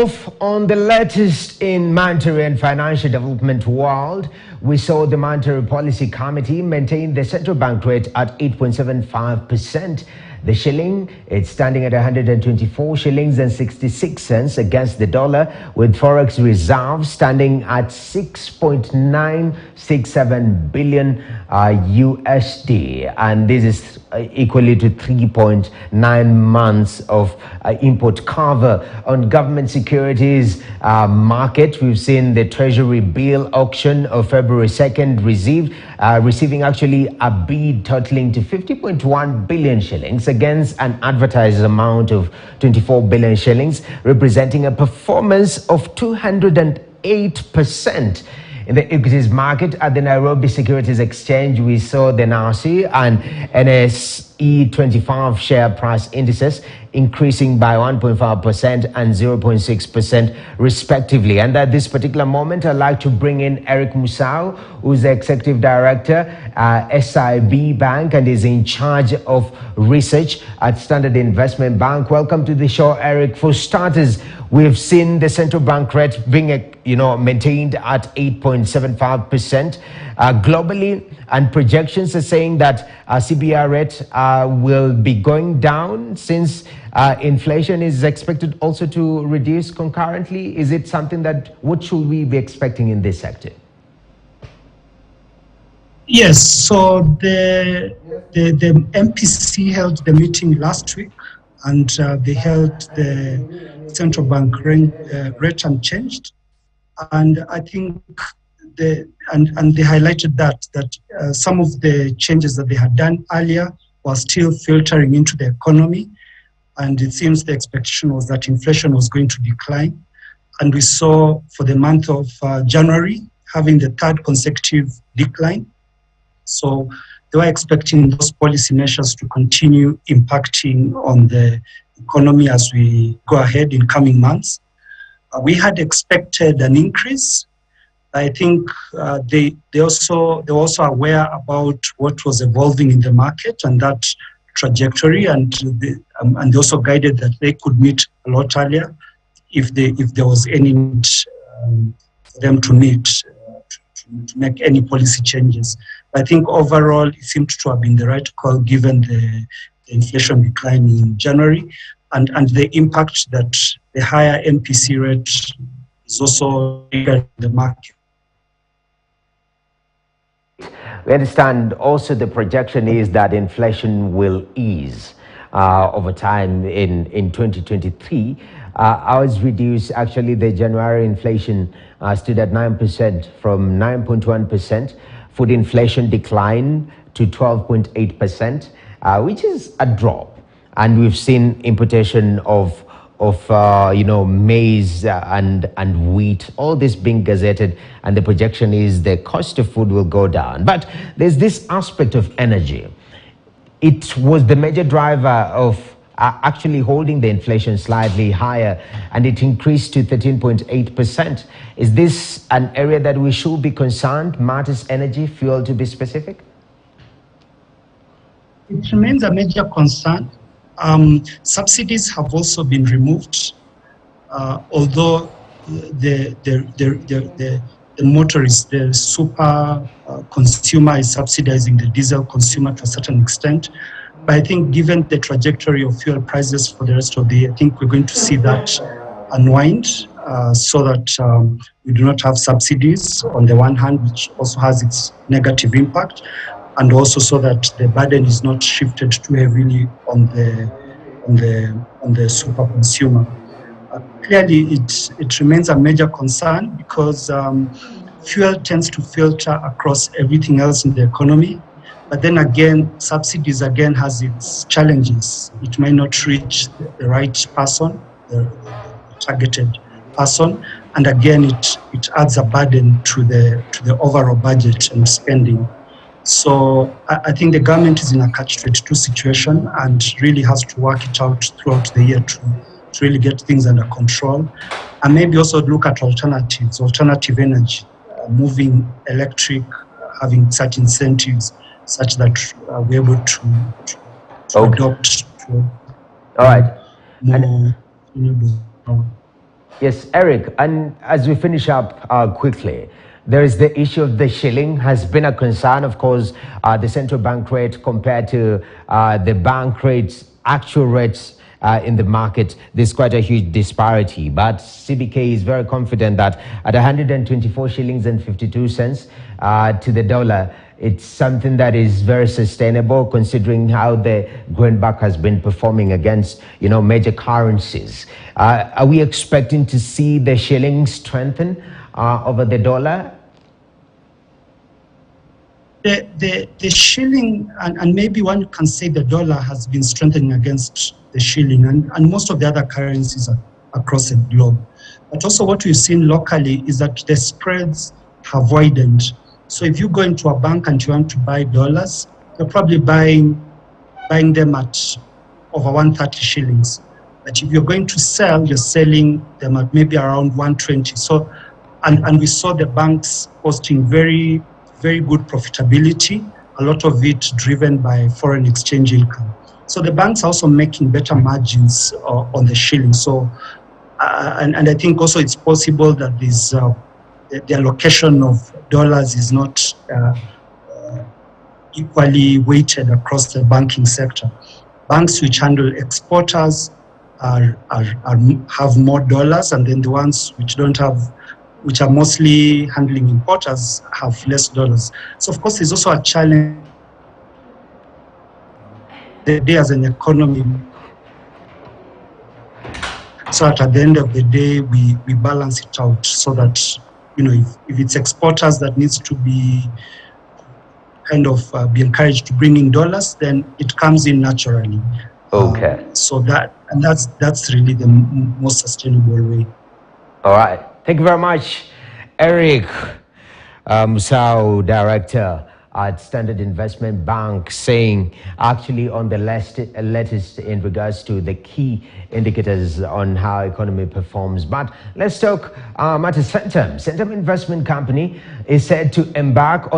off on the latest in monetary and financial development world, we saw the Monetary Policy Committee maintain the central bank rate at 8.75%. The shilling, it's standing at 124 shillings and 66 cents against the dollar, with forex reserves standing at 6.967 billion USD, and this is equally to 3.9 months of import cover. On government securities market, we've seen the Treasury bill auction of February 2nd receiving actually a bid totaling to 50.1 billion shillings against an advertised amount of 24 billion shillings, representing a performance of 208%. In the equities market at the Nairobi Securities Exchange, we saw the NASI and NSE 25 share price indices increasing by 1.5% and 0.6% respectively. And at this particular moment, I'd like to bring in Eric Musau, who's the Executive Director, SIB Bank, and is in charge of research at Standard Investment Bank. Welcome to the show, Eric. For starters, we've seen the central bank rate being maintained at 8.75% globally, and projections are saying that CBR rate will be going down since inflation is expected also to reduce concurrently. Is it something what should we be expecting in this sector? Yes, so the MPC held the meeting last week, and they held the central bank rate unchanged, and I think they highlighted that some of the changes that they had done earlier were still filtering into the economy, and it seems the expectation was that inflation was going to decline, and we saw for the month of January having the third consecutive decline. So they were expecting those policy measures to continue impacting on the economy as we go ahead in coming months. We had expected an increase. I think they were also aware about what was evolving in the market and that trajectory, and they also guided that they could meet a lot earlier if there was any need for them to meet to make any policy changes. I think overall it seemed to have been the right call given the inflation decline in January and the impact that the higher MPC rate is also in the market. We understand also the projection is that inflation will ease over time in 2023. Ours reduced, actually the January inflation stood at 9% from 9.1%. Food inflation declined to 12.8%, which is a drop. And we've seen importation of maize and wheat, all this being gazetted, and the projection is the cost of food will go down. But there's this aspect of energy. It was the major driver of actually holding the inflation slightly higher, and it increased to 13.8%. Is this an area that we should be concerned, matters energy, fuel to be specific? It remains a major concern. Subsidies have also been removed, although the motorist, the super consumer is subsidizing the diesel consumer to a certain extent. But I think given the trajectory of fuel prices for the rest of the year, I think we're going to see that unwind so that we do not have subsidies on the one hand, which also has its negative impact, and also so that the burden is not shifted too heavily on the super consumer. Clearly, it remains a major concern because fuel tends to filter across everything else in the economy. But then again, subsidies again has its challenges. It may not reach the right person, the targeted person, and again, it adds a burden to the overall budget and spending. So I think the government is in a catch-22 situation and really has to work it out throughout the year to really get things under control, and maybe also look at alternatives, alternative energy, moving electric, having such incentives such that we're able to okay. adopt to all right. more renewable power. Yes, Eric, and as we finish up quickly, there is the issue of the shilling has been a concern. Of course, the central bank rate compared to the bank rates, actual rates in the market, there's quite a huge disparity. But CBK is very confident that at 124 shillings and 52 cents to the dollar, it's something that is very sustainable considering how the greenback has been performing against, major currencies. Are we expecting to see the shilling strengthen over the dollar? The shilling, and maybe one can say the dollar has been strengthening against the shilling and most of the other currencies across the globe. But also what we've seen locally is that the spreads have widened. So if you go into a bank and you want to buy dollars, you're probably buying them at over 130 shillings. But if you're going to sell, you're selling them at maybe around 120. So, and we saw the banks posting very, very good profitability, a lot of it driven by foreign exchange income. So the banks are also making better margins on the shilling. So, and I think also it's possible that this the allocation of dollars is not equally weighted across the banking sector. Banks which handle exporters have more dollars, and then the ones which don't have, which are mostly handling importers, have less dollars. So of course, there's also a challenge there as an economy. So at the end of the day, we balance it out so that, if it's exporters that needs to be kind of be encouraged to bring in dollars, then it comes in naturally. Okay. So that's really the most sustainable way. All right. Thank you very much, Eric Musau, Director at Standard Investment Bank, saying actually on the latest in regards to the key indicators on how economy performs. But let's talk at Centum. Centum Investment Company is said to embark on